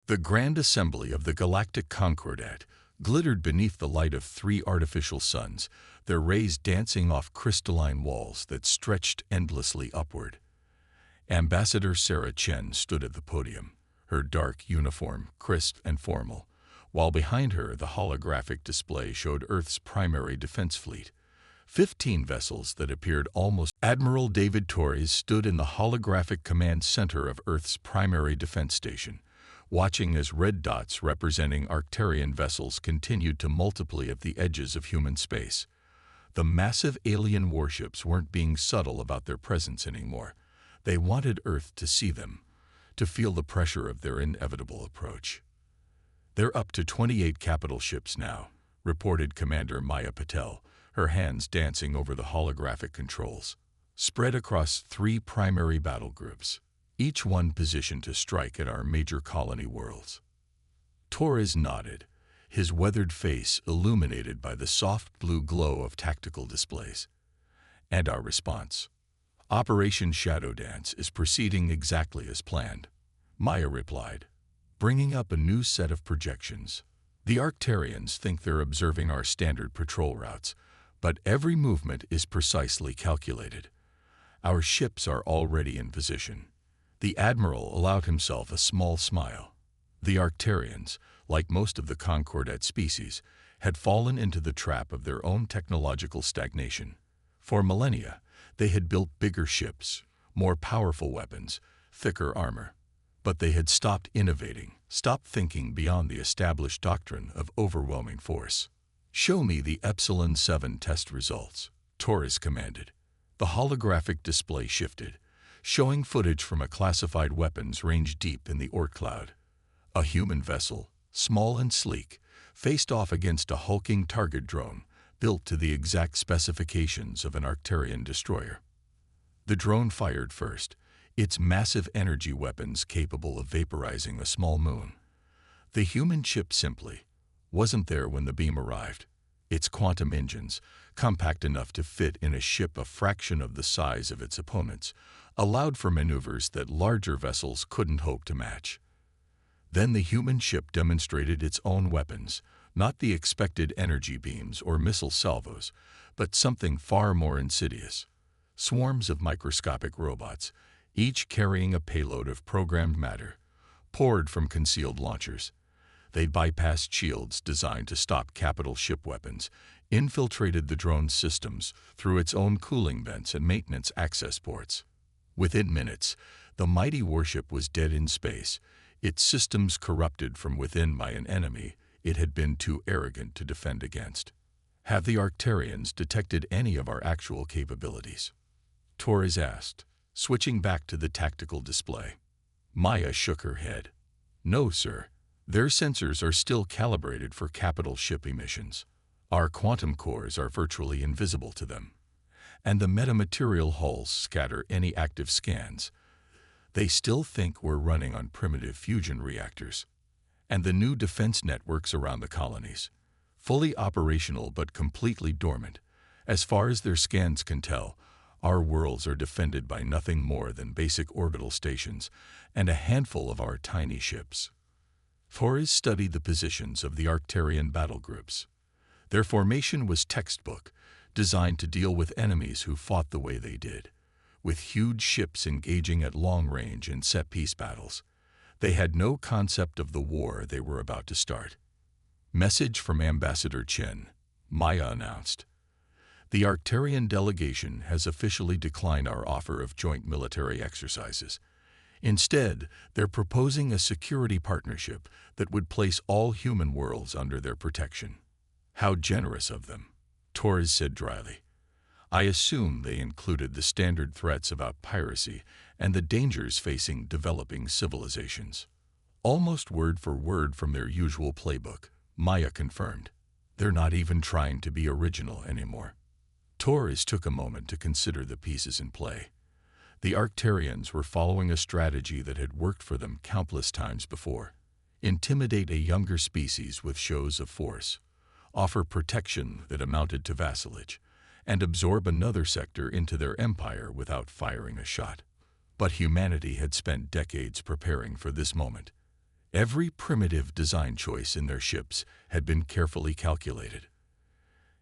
The grand assembly of the Galactic Concordat glittered beneath the light of 3 artificial suns, their rays dancing off crystalline walls that stretched endlessly upward. Ambassador Sarah Chen stood at the podium, her dark uniform crisp and formal, while behind her the holographic display showed Earth's primary defense fleet. 15 vessels that appeared almost. Admiral David Torres stood in the holographic command center of Earth's primary defense station, watching as red dots representing Arcturian vessels continued to multiply at the edges of human space. The massive alien warships weren't being subtle about their presence anymore. They wanted Earth to see them, to feel the pressure of their inevitable approach. "They're up to 28 capital ships now," reported Commander Maya Patel, her hands dancing over the holographic controls, spread across 3 primary battle groups, each one positioned to strike at our major colony worlds. Torres nodded, his weathered face illuminated by the soft blue glow of tactical displays. "And our response? Operation Shadow Dance is proceeding exactly as planned," Maya replied, bringing up a new set of projections. "The Arcturians think they're observing our standard patrol routes, but every movement is precisely calculated. Our ships are already in position." The Admiral allowed himself a small smile. The Arcturians, like most of the Concordat species, had fallen into the trap of their own technological stagnation. For millennia, they had built bigger ships, more powerful weapons, thicker armor. But they had stopped innovating, stopped thinking beyond the established doctrine of overwhelming force. "Show me the Epsilon 7 test results," Torres commanded. The holographic display shifted, showing footage from a classified weapons range deep in the Oort cloud. A human vessel, small and sleek, faced off against a hulking target drone built to the exact specifications of an Arcturian destroyer. The drone fired first, its massive energy weapons capable of vaporizing a small moon. The human ship simply wasn't there when the beam arrived. Its quantum engines, compact enough to fit in a ship a fraction of the size of its opponents, allowed for maneuvers that larger vessels couldn't hope to match. Then the human ship demonstrated its own weapons, not the expected energy beams or missile salvos, but something far more insidious. Swarms of microscopic robots, each carrying a payload of programmed matter, poured from concealed launchers. They bypassed shields designed to stop capital ship weapons, infiltrated the drone's systems through its own cooling vents and maintenance access ports. Within minutes, the mighty warship was dead in space, its systems corrupted from within by an enemy it had been too arrogant to defend against. "Have the Arcturians detected any of our actual capabilities?" Torres asked, switching back to the tactical display. Maya shook her head. "No, sir. Their sensors are still calibrated for capital ship emissions. Our quantum cores are virtually invisible to them, and the metamaterial hulls scatter any active scans. They still think we're running on primitive fusion reactors. And the new defense networks around the colonies, fully operational but completely dormant. As far as their scans can tell, our worlds are defended by nothing more than basic orbital stations and a handful of our tiny ships." Torres studied the positions of the Arcturian battle groups. Their formation was textbook, designed to deal with enemies who fought the way they did, with huge ships engaging at long range in set-piece battles. They had no concept of the war they were about to start. "Message from Ambassador Chen," Maya announced. "The Arcturian delegation has officially declined our offer of joint military exercises. Instead, they're proposing a security partnership that would place all human worlds under their protection." "How generous of them," Torres said dryly. "I assume they included the standard threats about piracy and the dangers facing developing civilizations." "Almost word for word from their usual playbook," Maya confirmed. "They're not even trying to be original anymore." Torres took a moment to consider the pieces in play. The Arcturians were following a strategy that had worked for them countless times before. Intimidate a younger species with shows of force, offer protection that amounted to vassalage, and absorb another sector into their empire without firing a shot. But humanity had spent decades preparing for this moment. Every primitive design choice in their ships had been carefully calculated.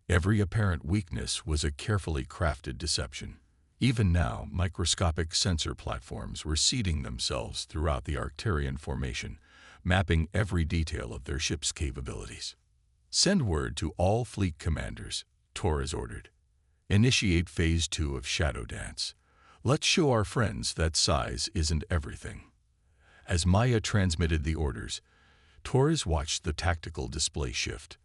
Every apparent weakness was a carefully crafted deception. Even now, microscopic sensor platforms were seeding themselves throughout the Arcturian formation, mapping every detail of their ship's capabilities. "Send word to all fleet commanders," Torres ordered. "Initiate Phase 2 of Shadow Dance. Let's show our friends that size isn't everything." As Maya transmitted the orders, Torres watched the tactical display shift.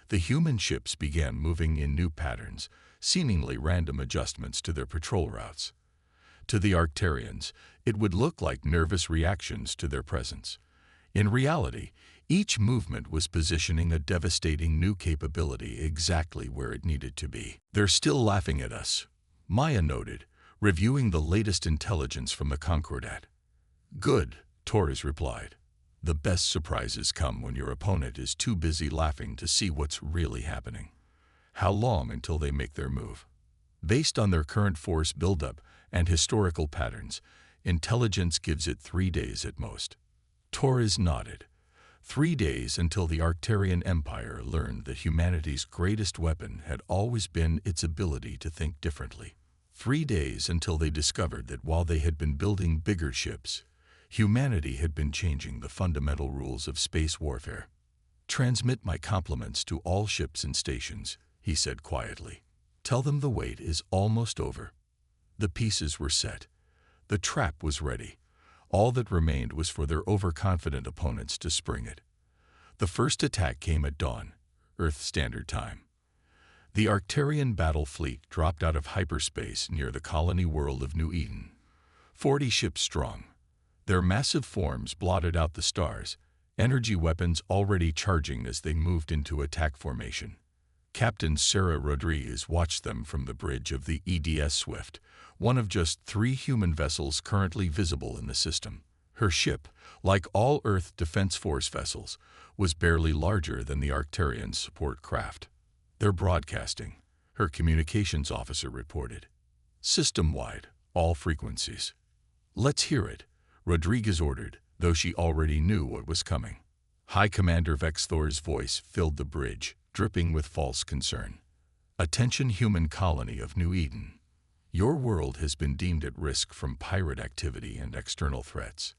The human ships began moving in new patterns, seemingly random adjustments to their patrol routes. To the Arcturians, it would look like nervous reactions to their presence. In reality, each movement was positioning a devastating new capability exactly where it needed to be. "They're still laughing at us," Maya noted, reviewing the latest intelligence from the Concordat. "Good," Torres replied. "The best surprises come when your opponent is too busy laughing to see what's really happening." "How long until they make their move?" "Based on their current force buildup and historical patterns, intelligence gives it 3 days at most." Torres nodded. 3 days until the Arcturian Empire learned that humanity's greatest weapon had always been its ability to think differently. 3 days until they discovered that while they had been building bigger ships, humanity had been changing the fundamental rules of space warfare. "Transmit my compliments to all ships and stations," he said quietly. "Tell them the wait is almost over." The pieces were set. The trap was ready. All that remained was for their overconfident opponents to spring it. The first attack came at dawn, Earth Standard Time. The Arcturian battle fleet dropped out of hyperspace near the colony world of New Eden. 40 ships strong. Their massive forms blotted out the stars, energy weapons already charging as they moved into attack formation. Captain Sarah Rodriguez watched them from the bridge of the EDS Swift, one of just 3 human vessels currently visible in the system. Her ship, like all Earth Defense Force vessels, was barely larger than the Arcturian support craft. "They're broadcasting," her communications officer reported. "System-wide, all frequencies." "Let's hear it," Rodriguez ordered, though she already knew what was coming. High Commander Vexthor's voice filled the bridge, dripping with false concern. "Attention, human colony of New Eden. Your world has been deemed at risk from pirate activity and external threats.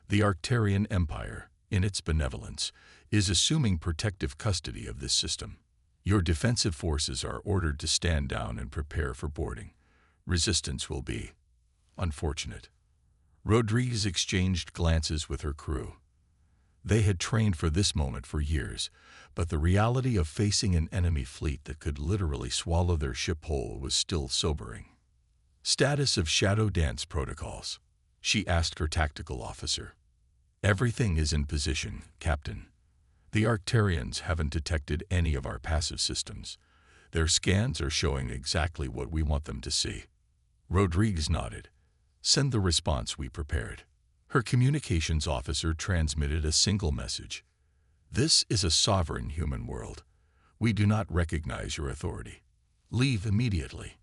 The Arcturian Empire, in its benevolence, is assuming protective custody of this system. Your defensive forces are ordered to stand down and prepare for boarding. Resistance will be unfortunate." Rodriguez exchanged glances with her crew. They had trained for this moment for years, but the reality of facing an enemy fleet that could literally swallow their ship whole was still sobering. "Status of Shadow Dance protocols," she asked her tactical officer. "Everything is in position, Captain. The Arcturians haven't detected any of our passive systems. Their scans are showing exactly what we want them to see." Rodriguez nodded. "Send the response we prepared." Her communications officer transmitted a single message. "This is a sovereign human world. We do not recognize your authority. Leave immediately."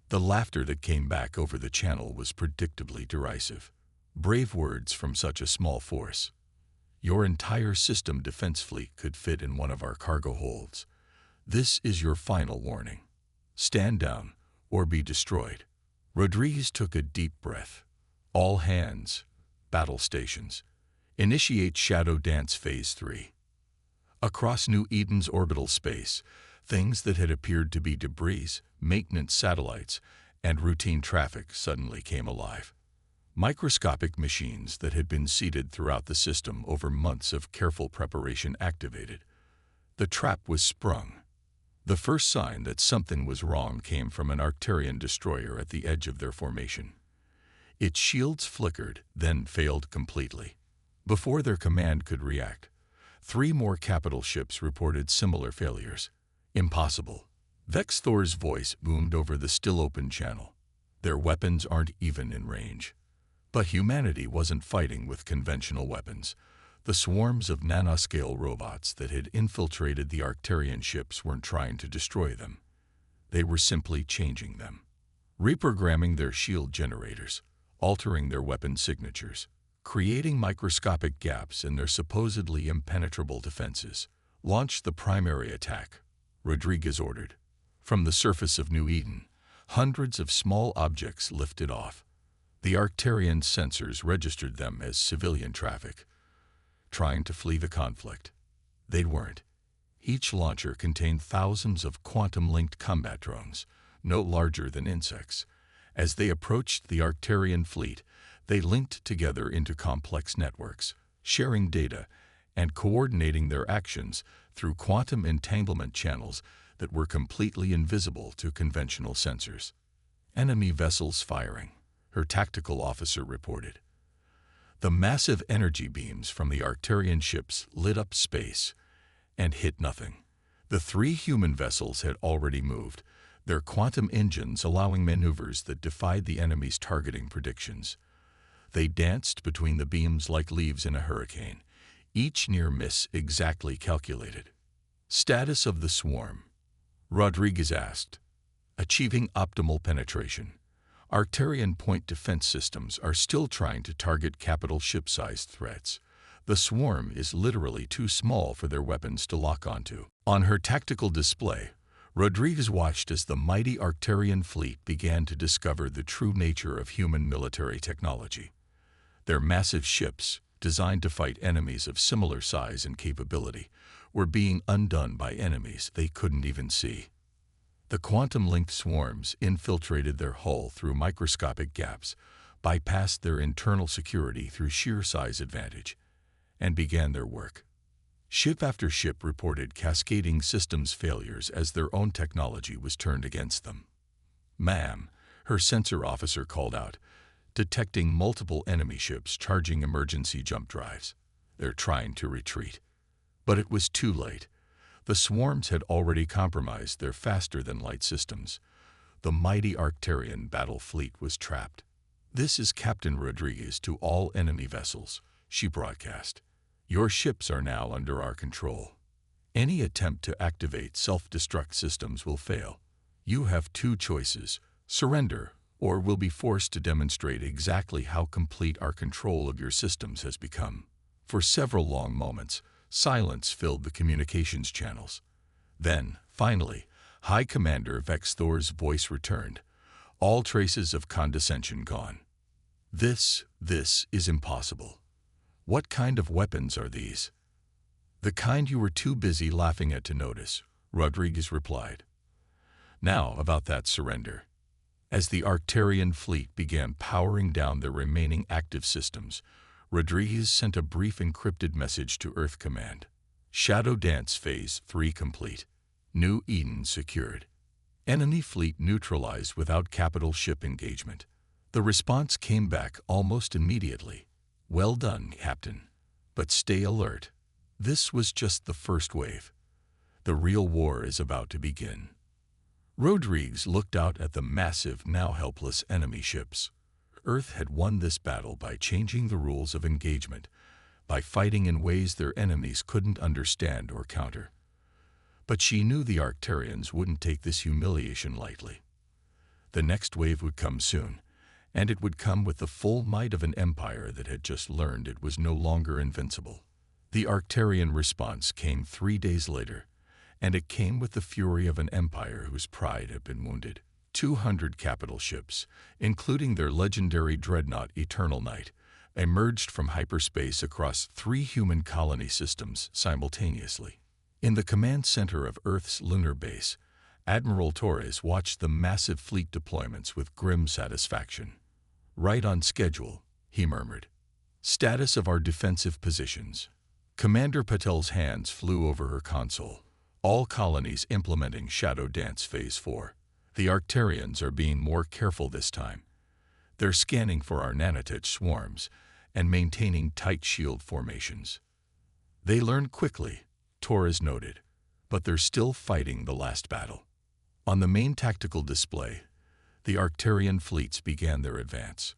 The laughter that came back over the channel was predictably derisive. Brave words from such a small force. "Your entire system defense fleet could fit in one of our cargo holds. This is your final warning. Stand down or be destroyed." Rodriguez took a deep breath. "All hands, battle stations. Initiate Shadow Dance Phase 3. Across New Eden's orbital space, things that had appeared to be debris, maintenance satellites, and routine traffic suddenly came alive. Microscopic machines that had been seeded throughout the system over months of careful preparation activated. The trap was sprung. The first sign that something was wrong came from an Arcturian destroyer at the edge of their formation. Its shields flickered, then failed completely. Before their command could react, 3 more capital ships reported similar failures. "Impossible." Vexthor's voice boomed over the still-open channel. "Their weapons aren't even in range." But humanity wasn't fighting with conventional weapons. The swarms of nanoscale robots that had infiltrated the Arcturian ships weren't trying to destroy them. They were simply changing them. Reprogramming their shield generators, altering their weapon signatures. creating microscopic gaps in their supposedly impenetrable defenses. "Launch the primary attack," Rodriguez ordered. From the surface of New Eden, hundreds of small objects lifted off. The Arcturian sensors registered them as civilian traffic, trying to flee the conflict. They weren't. Each launcher contained thousands of quantum-linked combat drones, no larger than insects. As they approached the Arcturian fleet, they linked together into complex networks, sharing data and coordinating their actions through quantum entanglement channels that were completely invisible to conventional sensors. "Enemy vessels firing," her tactical officer reported. The massive energy beams from the Arcturian ships lit up space and hit nothing. The 3 human vessels had already moved, their quantum engines allowing maneuvers that defied the enemy's targeting predictions. They danced between the beams like leaves in a hurricane, each near miss exactly calculated. "Status of the swarm?" Rodriguez asked. "Achieving optimal penetration. Arcturian point defense systems are still trying to target capital ship-sized threats. The swarm is literally too small for their weapons to lock onto." On her tactical display, Rodriguez watched as the mighty Arcturian fleet began to discover the true nature of human military technology. Their massive ships, designed to fight enemies of similar size and capability, were being undone by enemies they couldn't even see. The quantum-linked swarms infiltrated their hull through microscopic gaps, bypassed their internal security through sheer size advantage, and began their work. Ship after ship reported cascading systems failures as their own technology was turned against them. "Ma'am," her sensor officer called out, detecting multiple enemy ships charging emergency jump drives. "They're trying to retreat." But it was too late. The swarms had already compromised their faster-than-light systems. The mighty Arcturian battle fleet was trapped. "This is Captain Rodriguez to all enemy vessels," she broadcast. "Your ships are now under our control. Any attempt to activate self-destruct systems will fail. You have 2 choices: surrender, or we'll be forced to demonstrate exactly how complete our control of your systems has become." For several long moments, silence filled the communications channels. Then, finally, High Commander Vex Thor's voice returned, all traces of condescension gone. This is impossible. What kind of weapons are these?" "The kind you were too busy laughing at to notice," Rodriguez replied. "Now about that surrender." As the Arcturian fleet began powering down their remaining active systems, Rodriguez sent a brief encrypted message to Earth Command. "Shadow Dance Phase 3 complete. New Eden secured. Enemy fleet neutralized without capital ship engagement." The response came back almost immediately. "Well done, Captain. But stay alert. This was just the first wave. The real war is about to begin." Rodriguez looked out at the massive, now helpless enemy ships. Earth had won this battle by changing the rules of engagement, by fighting in ways their enemies couldn't understand or counter. But she knew the Arcturians wouldn't take this humiliation lightly. The next wave would come soon, and it would come with the full might of an empire that had just learned it was no longer invincible. The Arcturian response came 3 days later, and it came with the fury of an empire whose pride had been wounded. 200 capital ships, including their legendary dreadnought Eternal Night, emerged from hyperspace across 3 human colony systems simultaneously. In the command center of Earth's lunar base, Admiral Torres watched the massive fleet deployments with grim satisfaction. "Right on schedule," he murmured. "Status of our defensive positions." Commander Patel's hands flew over her console. "All colonies implementing Shadow Dance Phase 4. The Arcturians are being more careful this time. They're scanning for our nanotech swarms and maintaining tight shield formations." "They learn quickly," Torres noted, "but they're still fighting the last battle." On the main tactical display, the Arcturian fleets began their advance.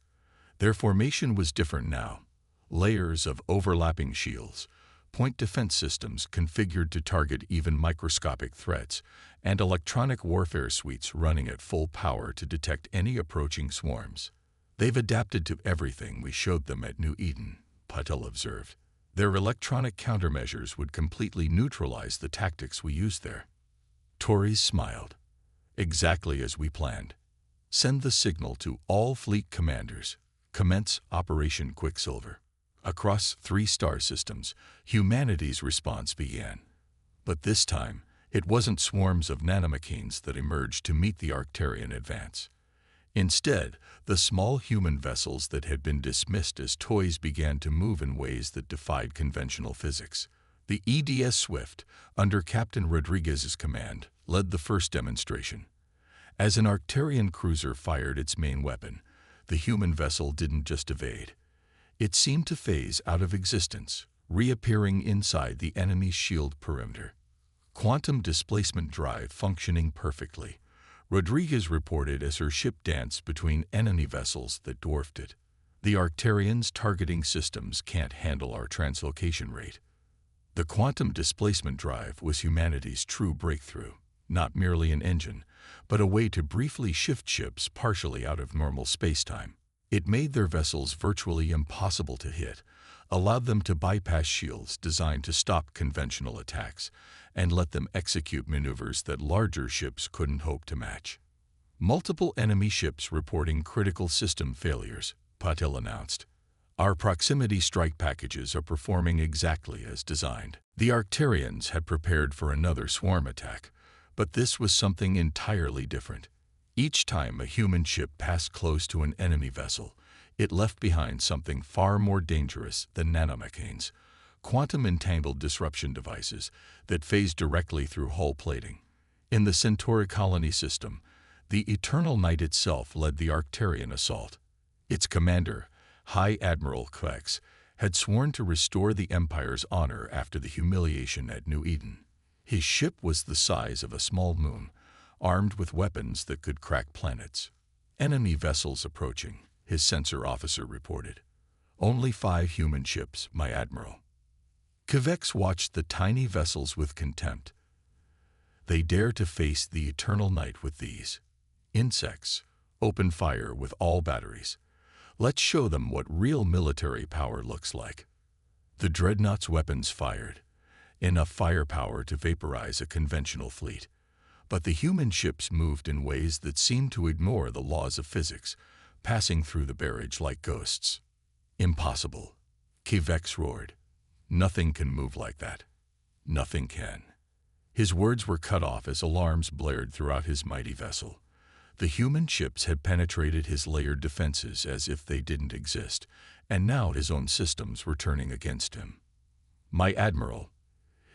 Their formation was different now. Layers of overlapping shields, point defense systems configured to target even microscopic threats, and electronic warfare suites running at full power to detect any approaching swarms. They've adapted to everything we showed them at New Eden, Patel observed. Their electronic countermeasures would completely neutralize the tactics we used there. Torres smiled. Exactly as we planned. Send the signal to all fleet commanders. Commence Operation Quicksilver. Across 3 star systems, humanity's response began. But this time, it wasn't swarms of nanomachines that emerged to meet the Arcturian advance. Instead, the small human vessels that had been dismissed as toys began to move in ways that defied conventional physics. The EDS Swift, under Captain Rodriguez's command, led the first demonstration. As an Arcturian cruiser fired its main weapon, the human vessel didn't just evade. It seemed to phase out of existence, reappearing inside the enemy's shield perimeter. Quantum displacement drive functioning perfectly, Rodriguez reported as her ship danced between enemy vessels that dwarfed it. The Arcturians' targeting systems can't handle our translocation rate. The quantum displacement drive was humanity's true breakthrough, not merely an engine, but a way to briefly shift ships partially out of normal spacetime. It made their vessels virtually impossible to hit, allowed them to bypass shields designed to stop conventional attacks, and let them execute maneuvers that larger ships couldn't hope to match. Multiple enemy ships reporting critical system failures, Patel announced. Our proximity strike packages are performing exactly as designed. The Arcturians had prepared for another swarm attack, but this was something entirely different. Each time a human ship passed close to an enemy vessel, it left behind something far more dangerous than nanomachines, quantum-entangled disruption devices that phased directly through hull plating. In the Centauri colony system, the Eternal Night itself led the Arcturian assault. Its commander, High Admiral Quex, had sworn to restore the Empire's honor after the humiliation at New Eden. His ship was the size of a small moon, armed with weapons that could crack planets. Enemy vessels approaching, his sensor officer reported. Only 5 human ships, my admiral. Quex watched the tiny vessels with contempt. They dare to face the Eternal Night with these insects. Open fire with all batteries. Let's show them what real military power looks like. The dreadnought's weapons fired, enough firepower to vaporize a conventional fleet. But the human ships moved in ways that seemed to ignore the laws of physics, passing through the barrage like ghosts. Impossible, Quex roared. Nothing can move like that. Nothing can. His words were cut off as alarms blared throughout his mighty vessel. The human ships had penetrated his layered defenses as if they didn't exist, and now his own systems were turning against him. My admiral,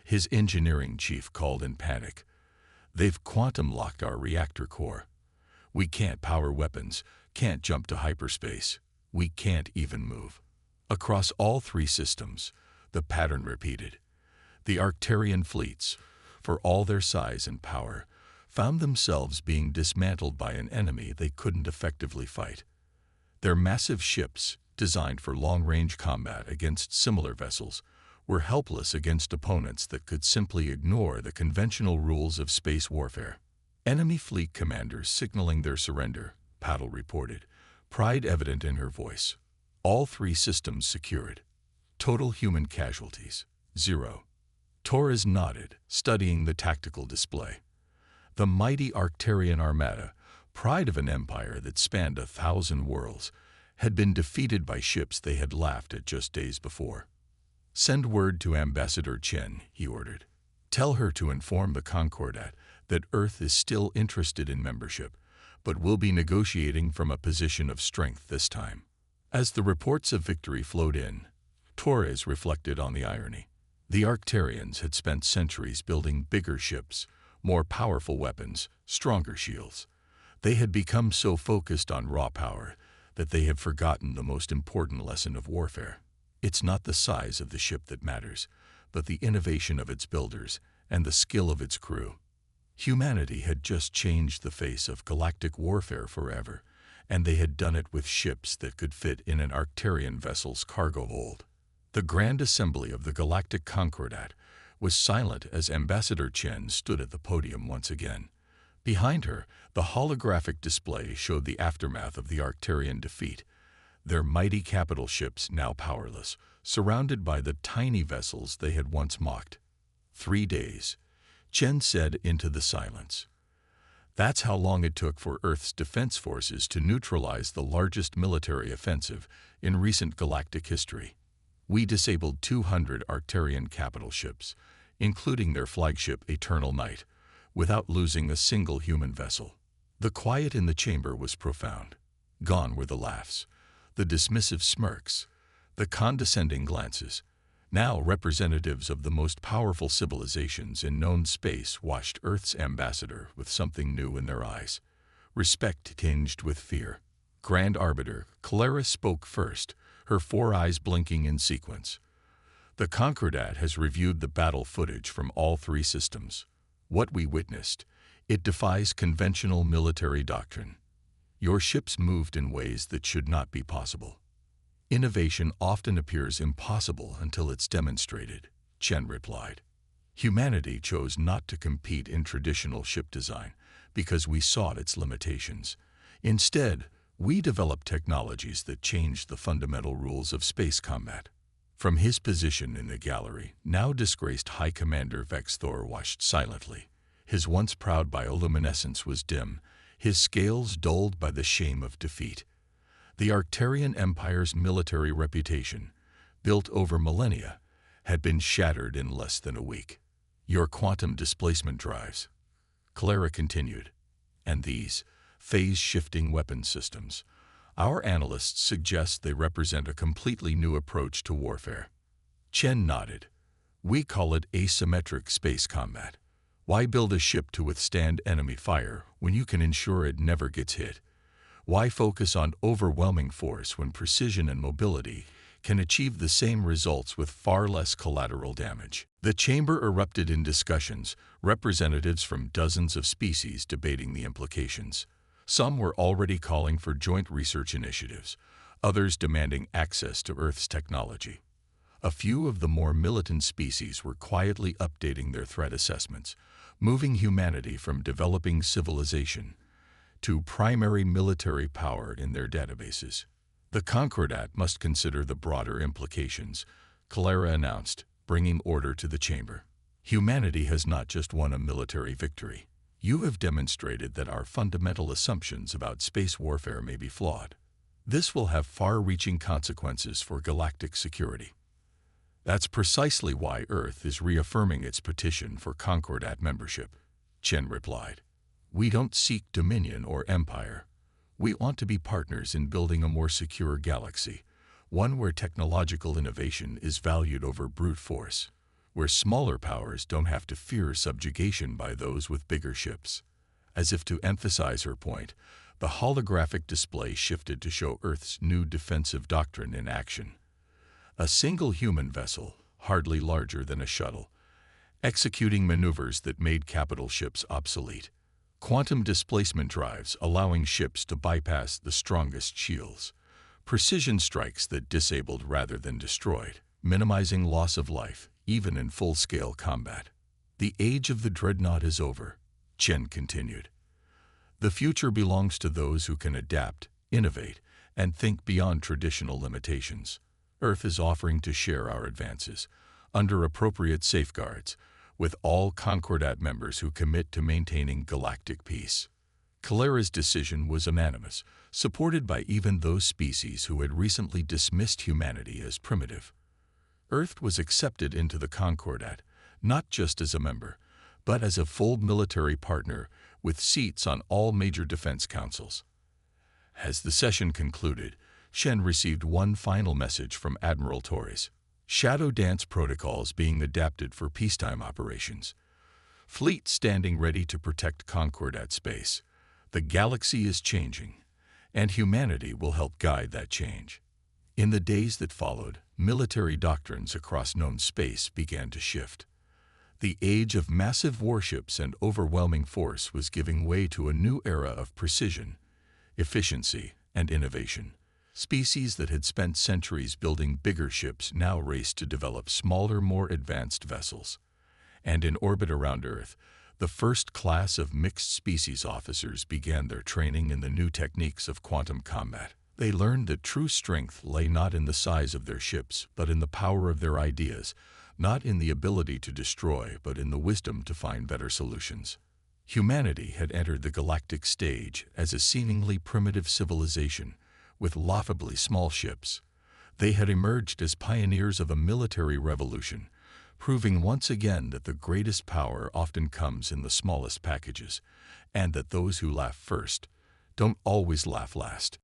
his engineering chief called in panic. They've quantum-locked our reactor core. We can't power weapons, can't jump to hyperspace. We can't even move. Across all 3 systems, the pattern repeated. The Arcturian fleets, for all their size and power, found themselves being dismantled by an enemy they couldn't effectively fight. Their massive ships, designed for long-range combat against similar vessels, were helpless against opponents that could simply ignore the conventional rules of space warfare. Enemy fleet commanders signaling their surrender, Patel reported, pride evident in her voice. All 3 systems secured. Total human casualties, 0. Torres nodded, studying the tactical display. The mighty Arcturian armada, pride of an empire that spanned 1,000 worlds, had been defeated by ships they had laughed at just days before. Send word to Ambassador Chen, he ordered. Tell her to inform the Concordat that Earth is still interested in membership, but will be negotiating from a position of strength this time. As the reports of victory flowed in, Torres reflected on the irony. The Arcturians had spent centuries building bigger ships, more powerful weapons, stronger shields. They had become so focused on raw power that they had forgotten the most important lesson of warfare. It's not the size of the ship that matters, but the innovation of its builders and the skill of its crew. Humanity had just changed the face of galactic warfare forever, and they had done it with ships that could fit in an Arcturian vessel's cargo hold. The grand assembly of the Galactic Concordat was silent as Ambassador Chen stood at the podium once again. Behind her, the holographic display showed the aftermath of the Arcturian defeat, their mighty capital ships now powerless, surrounded by the tiny vessels they had once mocked. 3 days, Chen said into the silence. That's how long it took for Earth's defense forces to neutralize the largest military offensive in recent galactic history. We disabled 200 Arcturian capital ships, including their flagship Eternal Night, without losing a single human vessel. The quiet in the chamber was profound. Gone were the laughs, the dismissive smirks, the condescending glances. Now representatives of the most powerful civilizations in known space watched Earth's ambassador with something new in their eyes, respect tinged with fear. Grand Arbiter, Clara spoke first, her 4 eyes blinking in sequence. The Concordat has reviewed the battle footage from all 3 systems. What we witnessed, it defies conventional military doctrine. Your ships moved in ways that should not be possible. Innovation often appears impossible until it's demonstrated, Chen replied. Humanity chose not to compete in traditional ship design because we sought its limitations. Instead, we developed technologies that changed the fundamental rules of space combat. From his position in the gallery, now disgraced High Commander Vex Thor watched silently. His once proud bioluminescence was dim, his scales dulled by the shame of defeat. The Arcturian Empire's military reputation, built over millennia, had been shattered in less than a week. Your quantum displacement drives, Clara continued, and these phase-shifting weapon systems, our analysts suggest they represent a completely new approach to warfare. Chen nodded. We call it asymmetric space combat. Why build a ship to withstand enemy fire when you can ensure it never gets hit? Why focus on overwhelming force when precision and mobility can achieve the same results with far less collateral damage? The chamber erupted in discussions, representatives from dozens of species debating the implications. Some were already calling for joint research initiatives, others demanding access to Earth's technology. A few of the more militant species were quietly updating their threat assessments, moving humanity from developing civilization to primary military power in their databases. The Concordat must consider the broader implications, Clara announced, bringing order to the chamber. Humanity has not just won a military victory. You have demonstrated that our fundamental assumptions about space warfare may be flawed. This will have far-reaching consequences for galactic security. That's precisely why Earth is reaffirming its petition for Concordat membership, Chen replied. We don't seek dominion or empire. We want to be partners in building a more secure galaxy, one where technological innovation is valued over brute force, where smaller powers don't have to fear subjugation by those with bigger ships. As if to emphasize her point, the holographic display shifted to show Earth's new defensive doctrine in action. A single human vessel, hardly larger than a shuttle, executing maneuvers that made capital ships obsolete. Quantum displacement drives allowing ships to bypass the strongest shields. Precision strikes that disabled rather than destroyed, minimizing loss of life, even in full-scale combat. The age of the dreadnought is over, Chen continued. The future belongs to those who can adapt, innovate, and think beyond traditional limitations. Earth is offering to share our advances, under appropriate safeguards, with all Concordat members who commit to maintaining galactic peace. Clara's decision was unanimous, supported by even those species who had recently dismissed humanity as primitive. Earth was accepted into the Concordat, not just as a member, but as a full military partner with seats on all major defense councils. As the session concluded, Shen received one final message from Admiral Torres. Shadow dance protocols being adapted for peacetime operations. Fleet standing ready to protect Concordat space. The galaxy is changing, and humanity will help guide that change. In the days that followed, military doctrines across known space began to shift. The age of massive warships and overwhelming force was giving way to a new era of precision, efficiency, and innovation. Species that had spent centuries building bigger ships now raced to develop smaller, more advanced vessels. And in orbit around Earth, the first class of mixed-species officers began their training in the new techniques of quantum combat. They learned that true strength lay not in the size of their ships, but in the power of their ideas, not in the ability to destroy, but in the wisdom to find better solutions. Humanity had entered the galactic stage as a seemingly primitive civilization, with laughably small ships. They had emerged as pioneers of a military revolution, proving once again that the greatest power often comes in the smallest packages, and that those who laugh first don't always laugh last.